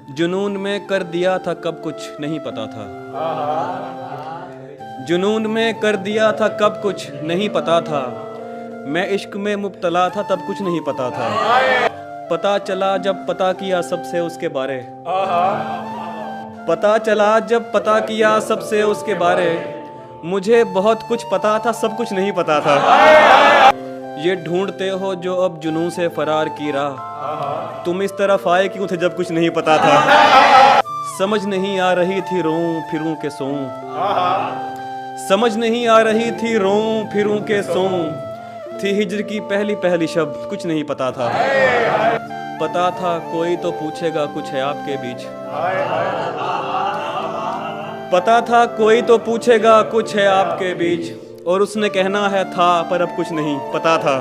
जुनून में कर दिया था कब कुछ नहीं पता था, जुनून में कर दिया था कब कुछ नहीं पता था, मैं इश्क में मुब्तला था तब कुछ नहीं पता था, पता चला जब पता किया सबसे उसके बारे, पता चला जब पता किया सबसे उसके बारे, मुझे बहुत कुछ पता था सब कुछ नहीं पता था। ये ढूंढते हो जो अब जुनून से फरार की राह, तुम इस तरफ आए क्यों थे जब कुछ नहीं पता था। समझ नहीं आ रही थी रोऊं फिरूं के सोऊं, समझ नहीं आ रही थी रोऊं फिरूं के सोऊं, थी हिज्र की पहली पहली शब कुछ नहीं पता था, पता था कोई तो पूछेगा कुछ है आपके बीच, पता था कोई तो पूछेगा कुछ है आपके बीच, और उसने कहना है था पर अब कुछ नहीं पता था।